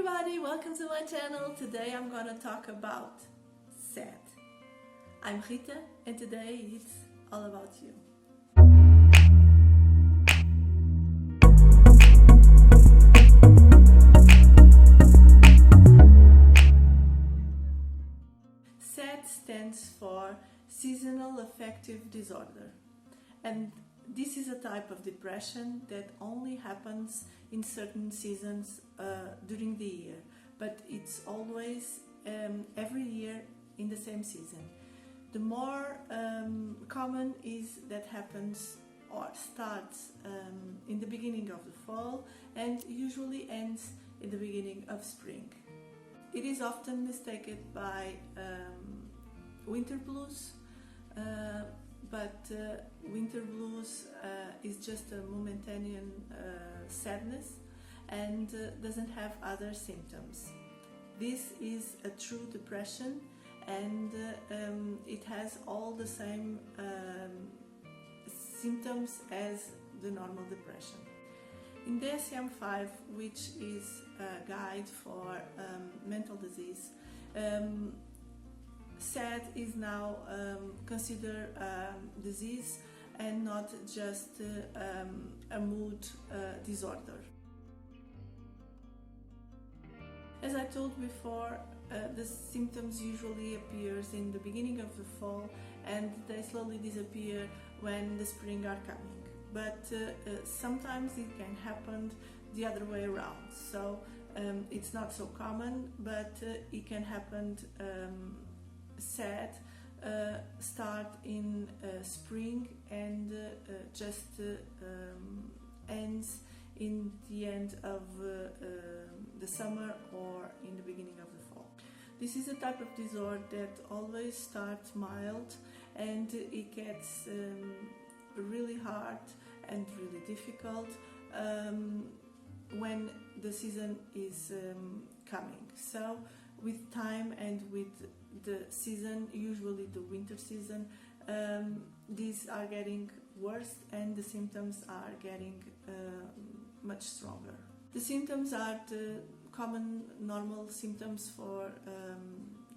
everybody, welcome to my channel. Today I'm gonna talk about S.A.D. I'm Rita and today it's all about you. S.A.D stands for Seasonal Affective Disorder, and this is a type of depression that only happens in certain seasons during the year, but it's always every year in the same season. The more common is that happens or starts in the beginning of the fall and usually ends in the beginning of spring. It is often mistaken by winter blues, but winter blues is just a momentary sadness and doesn't have other symptoms. This is a true depression, and it has all the same symptoms as the normal depression. In the DSM-5, which is a guide for mental disease, S.A.D is now considered a disease and not just a mood disorder. As I told before, the symptoms usually appears in the beginning of the fall and they slowly disappear when the spring are coming. But sometimes it can happen the other way around. So it's not so common, but it can happen. S.A.D start in spring and just ends in the end of the summer or in the beginning of the fall. This is a type of disorder that always starts mild and it gets really hard and really difficult when the season is coming. So with time and with the season, usually the winter season, these are getting worse and the symptoms are getting much stronger. The symptoms are the common normal symptoms for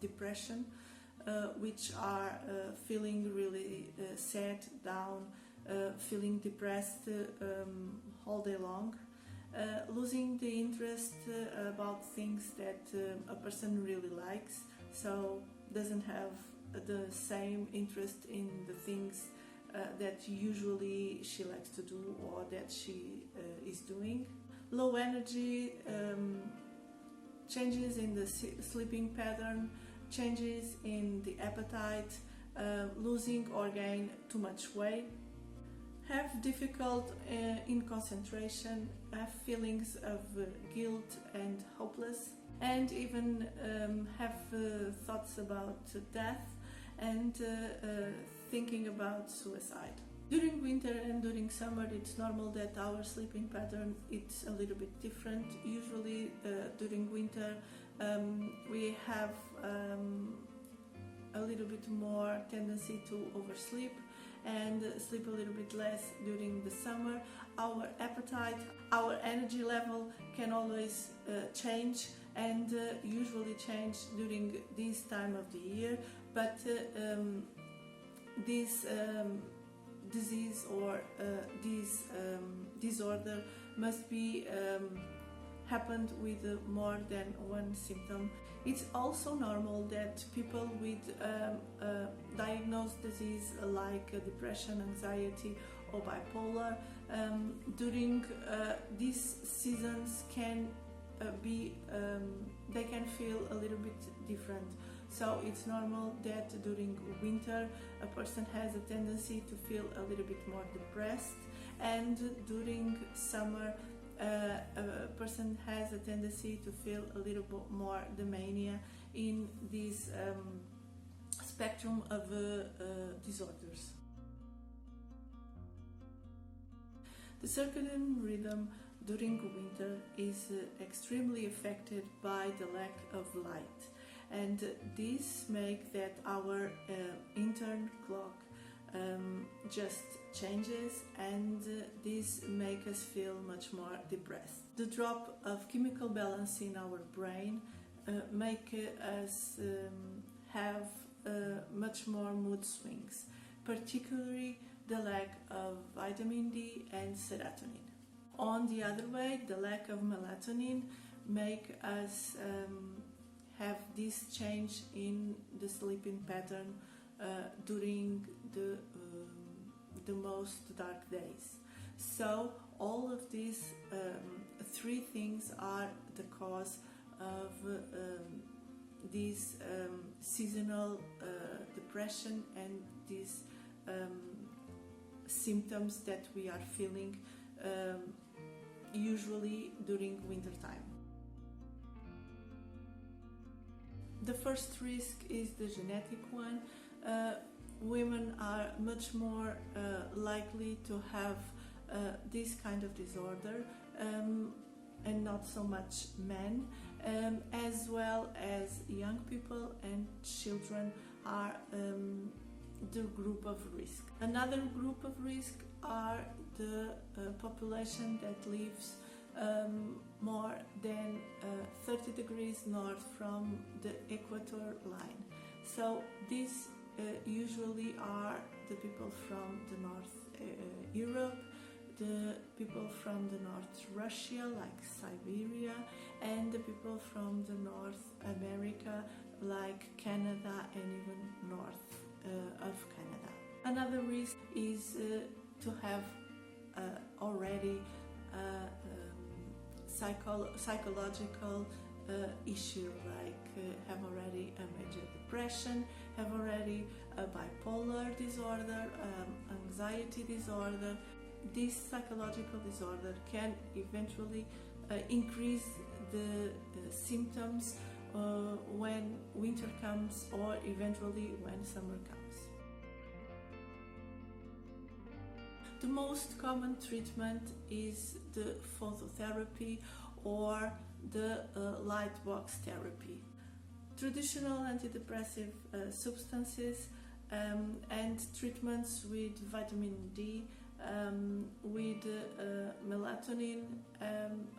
depression, which are feeling really sad, down, feeling depressed all day long, losing the interest about things that a person really likes, so doesn't have the same interest in the things that usually she likes to do or that she is doing. Low energy, changes in the sleeping pattern, changes in the appetite, losing or gain too much weight, have difficult in concentration, have feelings of guilt and hopeless, and even have thoughts about death and thinking about suicide. During winter and during summer, it's normal that our sleeping pattern is a little bit different. Usually during winter we have a little bit more tendency to oversleep and sleep a little bit less during the summer. Our appetite, our energy level can always change and usually change during this time of the year, but this disease or this disorder must be happened with more than one symptom. It's also normal that people with diagnosed disease like depression, anxiety or bipolar during these seasons can they can feel a little bit different. So it's normal that during winter a person has a tendency to feel a little bit more depressed, and during summer a person has a tendency to feel a little bit more the mania in this spectrum of disorders. The circadian rhythm during winter is extremely affected by the lack of light, and this makes that our intern clock just changes, and this makes us feel much more depressed. The drop of chemical balance in our brain make us have much more mood swings, particularly the lack of vitamin D and serotonin. On the other way, the lack of melatonin make us have this change in the sleeping pattern during the most dark days. So all of these three things are the cause of this seasonal depression and these symptoms that we are feeling usually during winter time. The first risk is the genetic one. Women are much more likely to have this kind of disorder, and not so much men, as well as young people and children are the group of risk. Another group of risk are the population that lives more than 30 degrees north from the equator line. So these usually are the people from the North Europe, the people from the North Russia, like Siberia, and the people from the North America, like Canada and even north of Canada. Another risk is to have already psychological issue, like have already a major depression, have already a bipolar disorder, anxiety disorder. This psychological disorder can eventually increase the symptoms when winter comes, or eventually when summer comes. The most common treatment is the phototherapy or the light box therapy. Traditional antidepressive substances and treatments with vitamin D, with melatonin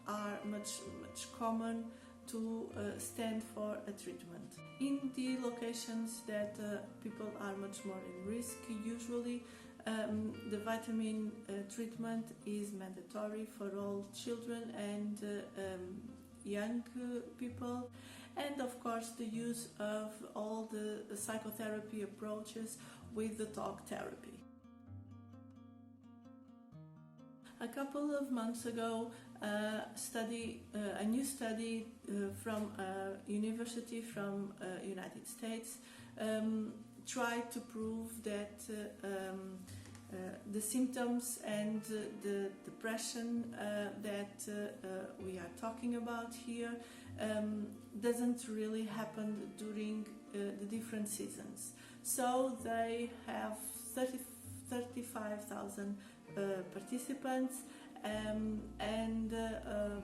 are much common to stand for a treatment. In the locations that people are much more in risk, usually the vitamin treatment is mandatory for all children and young people, and of course the use of all the psychotherapy approaches with the talk therapy. A couple of months ago, a new study from a university from United States tried to prove that the symptoms and the depression that we are talking about here doesn't really happen during the different seasons. So they have 35,000 participants, and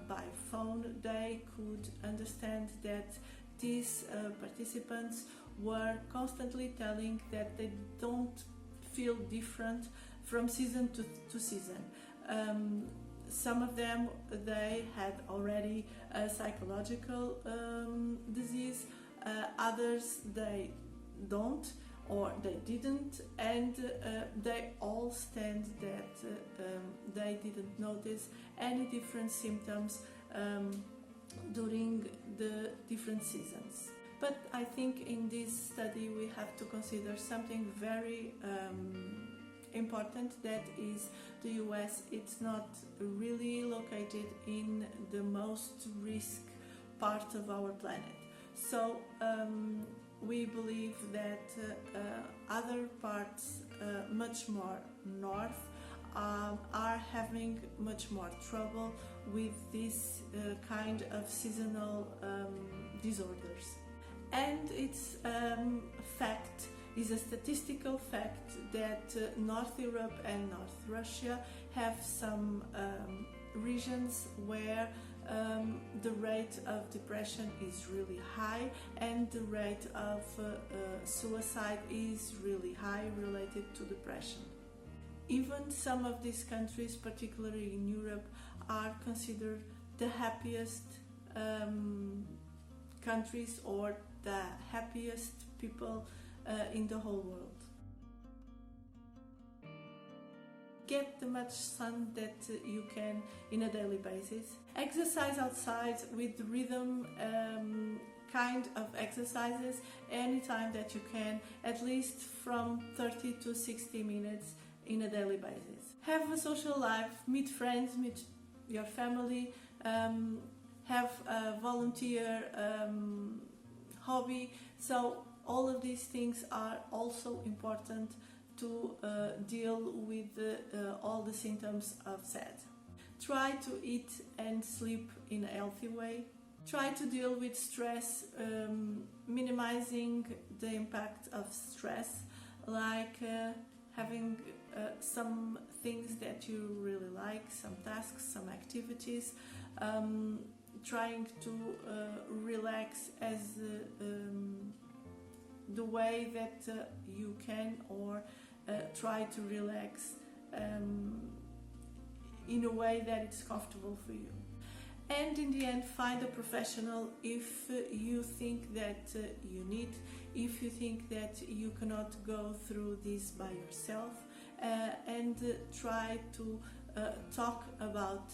by phone they could understand that these participants were constantly telling that they don't feel different from season to season. Some of them, they had already a psychological disease, others they don't, or they didn't, and they all stand that they didn't notice any different symptoms during the different seasons. But I think in this study we have to consider something very important, that is the US. It's not really located in the most risk part of our planet. So we believe that other parts much more north are having much more trouble with this kind of seasonal disorders. And it's a fact, is a statistical fact, that North Europe and North Russia have some regions where the rate of depression is really high, and the rate of suicide is really high related to depression. Even some of these countries, particularly in Europe, are considered the happiest countries or the happiest people in the whole world. Get the much sun that you can in a daily basis. Exercise outside with rhythm kind of exercises anytime that you can, at least from 30 to 60 minutes in a daily basis. Have a social life, meet friends, meet your family, have a volunteer hobby. So all of these things are also important to deal with all the symptoms of S.A.D. Try to eat and sleep in a healthy way. Try to deal with stress, minimizing the impact of stress, like having some things that you really like, some tasks, some activities, trying to relax as the way that you can, or try to relax in a way that it's comfortable for you. And in the end, find a professional if you think that you need, if you think that you cannot go through this by yourself, and try to talk about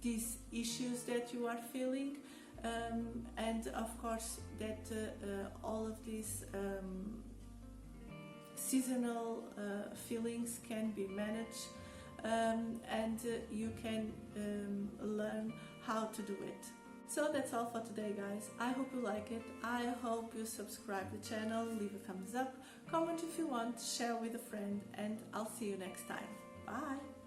these issues that you are feeling, and of course that all of these seasonal feelings can be managed, and you can learn how to do it. So that's all for today, guys. I hope you like it. I hope you subscribe the channel, leave a thumbs up, comment if you want, share with a friend, and I'll see you next time. Bye!